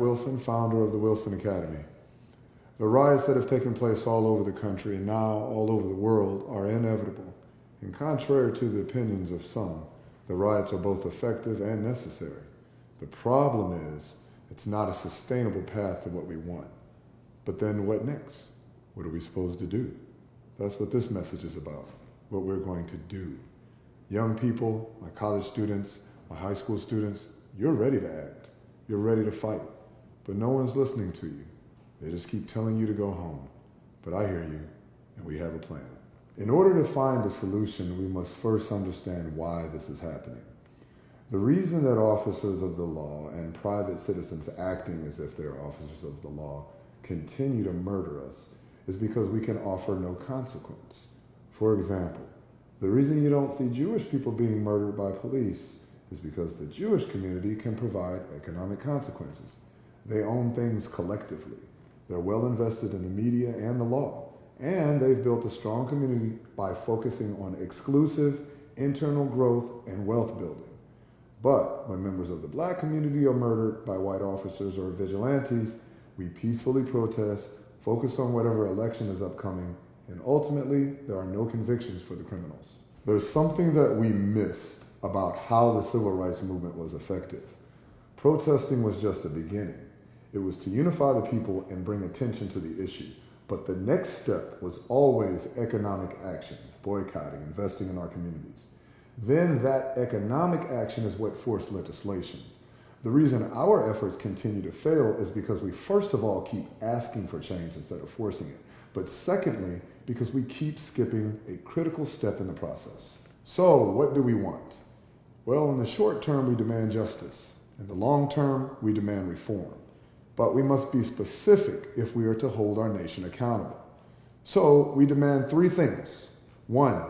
Wilson, founder of the Wilson Academy. The riots that have taken place all over the country and now all over the world are inevitable, and contrary to the opinions of some, the riots are both effective and necessary. The problem is, it's not a sustainable path to what we want. But then what next? What are we supposed to do? That's what this message is about, what we're going to do. Young people, my college students, my high school students, you're ready to act. You're ready to fight. But no one's listening to you. They just keep telling you to go home. But I hear you, and we have a plan. In order to find a solution, we must first understand why this is happening. The reason that officers of the law and private citizens acting as if they're officers of the law continue to murder us is because we can offer no consequence. For example, the reason you don't see Jewish people being murdered by police is because the Jewish community can provide economic consequences. They own things collectively. They're well invested in the media and the law, and they've built a strong community by focusing on exclusive internal growth and wealth building. But when members of the black community are murdered by white officers or vigilantes, we peacefully protest, focus on whatever election is upcoming, and ultimately, there are no convictions for the criminals. There's something that we missed about how the civil rights movement was effective. Protesting was just the beginning. It was to unify the people and bring attention to the issue. But the next step was always economic action, boycotting, investing in our communities. Then that economic action is what forced legislation. The reason our efforts continue to fail is because we first of all keep asking for change instead of forcing it. But secondly, because we keep skipping a critical step in the process. So what do we want? Well, in the short term, we demand justice. In the long term, we demand reform. But we must be specific if we are to hold our nation accountable. So we demand three things. One,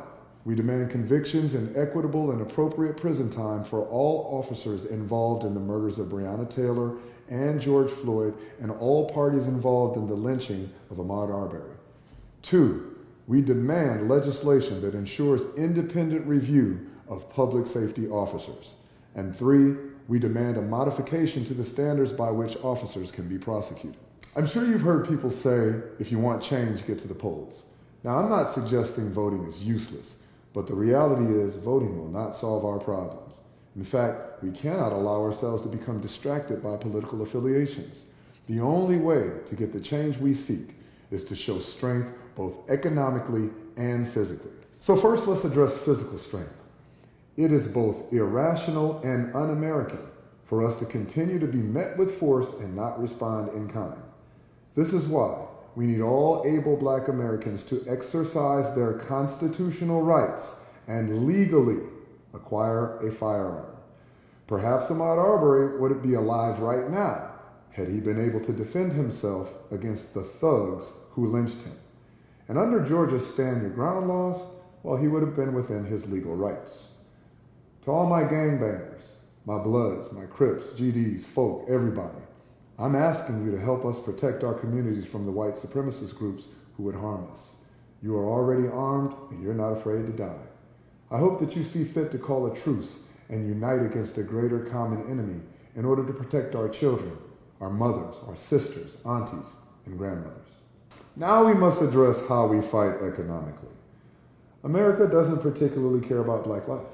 we demand convictions and equitable and appropriate prison time for all officers involved in the murders of Breonna Taylor and George Floyd and all parties involved in the lynching of Ahmaud Arbery. Two, we demand legislation that ensures independent review of public safety officers. And three, we demand a modification to the standards by which officers can be prosecuted. I'm sure you've heard people say, if you want change, get to the polls. Now, I'm not suggesting voting is useless, but the reality is voting will not solve our problems. In fact, we cannot allow ourselves to become distracted by political affiliations. The only way to get the change we seek is to show strength both economically and physically. So first, let's address physical strength. It is both irrational and un-American for us to continue to be met with force and not respond in kind. This is why we need all able black Americans to exercise their constitutional rights and legally acquire a firearm. Perhaps Ahmaud Arbery would be alive right now had he been able to defend himself against the thugs who lynched him. And under Georgia's Stand Your Ground laws, well, he would have been within his legal rights. To all my gangbangers, my Bloods, my Crips, GDs, folk, everybody, I'm asking you to help us protect our communities from the white supremacist groups who would harm us. You are already armed and you're not afraid to die. I hope that you see fit to call a truce and unite against a greater common enemy in order to protect our children, our mothers, our sisters, aunties, and grandmothers. Now we must address how we fight economically. America doesn't particularly care about black life.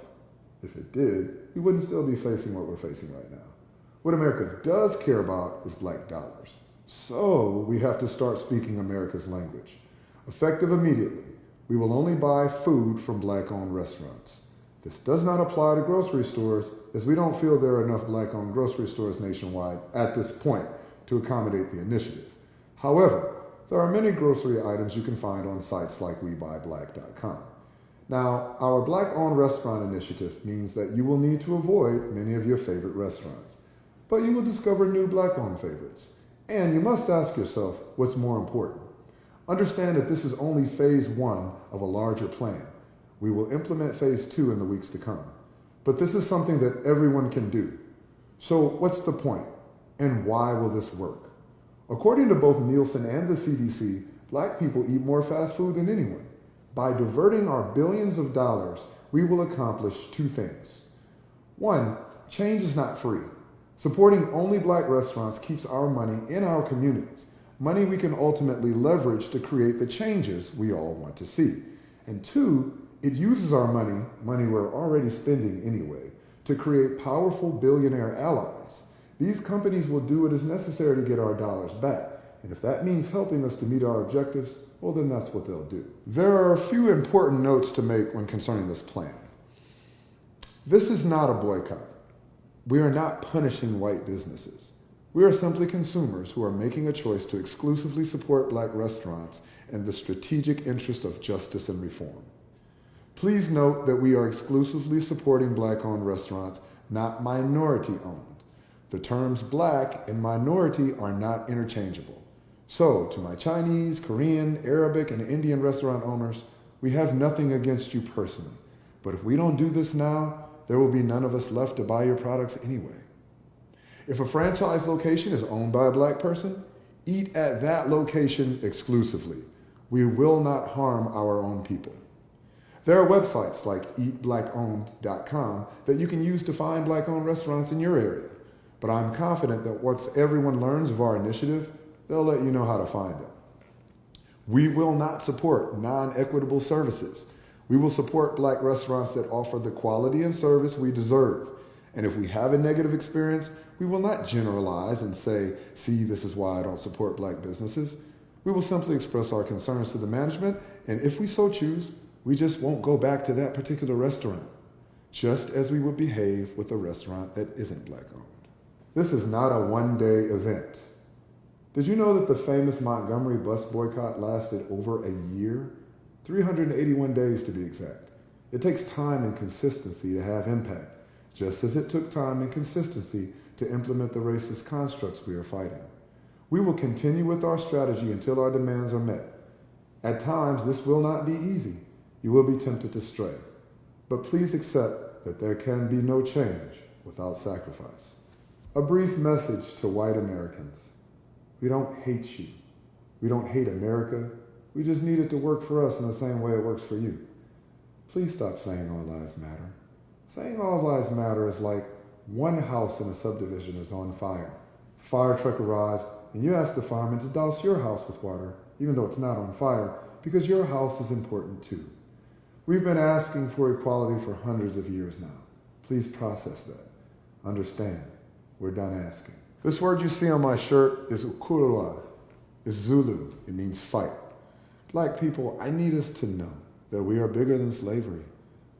If it did, we wouldn't still be facing what we're facing right now. What America does care about is black dollars. So we have to start speaking America's language. Effective immediately, we will only buy food from black-owned restaurants. This does not apply to grocery stores, as we don't feel there are enough black-owned grocery stores nationwide at this point to accommodate the initiative. However, there are many grocery items you can find on sites like WeBuyBlack.com. Now, our Black-Owned Restaurant Initiative means that you will need to avoid many of your favorite restaurants, but you will discover new Black-owned favorites. And you must ask yourself, what's more important? Understand that this is only phase 1 of a larger plan. We will implement phase 2 in the weeks to come. But this is something that everyone can do. So what's the point? And why will this work? According to both Nielsen and the CDC, black people eat more fast food than anyone. By diverting our billions of dollars, we will accomplish two things. One, change is not free. Supporting only black restaurants keeps our money in our communities, money we can ultimately leverage to create the changes we all want to see. And two, it uses our money we're already spending anyway, to create powerful billionaire allies. These companies will do what is necessary to get our dollars back. And if that means helping us to meet our objectives, well, then that's what they'll do. There are a few important notes to make when concerning this plan. This is not a boycott. We are not punishing white businesses. We are simply consumers who are making a choice to exclusively support black restaurants in the strategic interest of justice and reform. Please note that we are exclusively supporting black-owned restaurants, not minority-owned. The terms black and minority are not interchangeable. So, to my Chinese, Korean, Arabic, and Indian restaurant owners, we have nothing against you personally. But if we don't do this now, there will be none of us left to buy your products anyway. If a franchise location is owned by a black person, eat at that location exclusively. We will not harm our own people. There are websites like eatblackowned.com that you can use to find black-owned restaurants in your area. But I'm confident that once everyone learns of our initiative, they'll let you know how to find them. We will not support non-equitable services. We will support black restaurants that offer the quality and service we deserve. And if we have a negative experience, we will not generalize and say, see, this is why I don't support black businesses. We will simply express our concerns to the management, and if we so choose, we just won't go back to that particular restaurant, just as we would behave with a restaurant that isn't black-owned. This is not a one-day event. Did you know that the famous Montgomery bus boycott lasted over a year? 381 days to be exact. It takes time and consistency to have impact, just as it took time and consistency to implement the racist constructs we are fighting. We will continue with our strategy until our demands are met. At times, this will not be easy. You will be tempted to stray. But please accept that there can be no change without sacrifice. A brief message to white Americans. We don't hate you. We don't hate America. We just need it to work for us in the same way it works for you. Please stop saying all lives matter. Saying all lives matter is like one house in a subdivision is on fire. The fire truck arrives and you ask the fireman to douse your house with water, even though it's not on fire, because your house is important too. We've been asking for equality for hundreds of years now. Please process that. Understand, we're done asking. This word you see on my shirt is ukurua. It's Zulu. It means fight. Black people, I need us to know that we are bigger than slavery.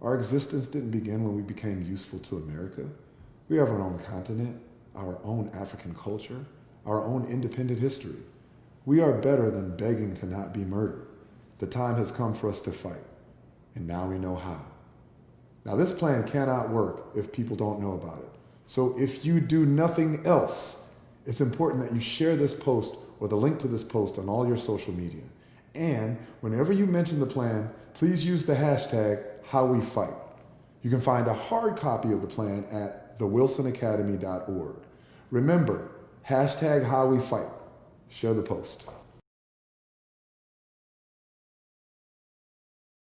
Our existence didn't begin when we became useful to America. We have our own continent, our own African culture, our own independent history. We are better than begging to not be murdered. The time has come for us to fight, and now we know how. Now, this plan cannot work if people don't know about it. So if you do nothing else, it's important that you share this post or the link to this post on all your social media. And whenever you mention the plan, please use the hashtag #HowWeFight. You can find a hard copy of the plan at thewilsonacademy.org. Remember, hashtag #HowWeFight. Share the post.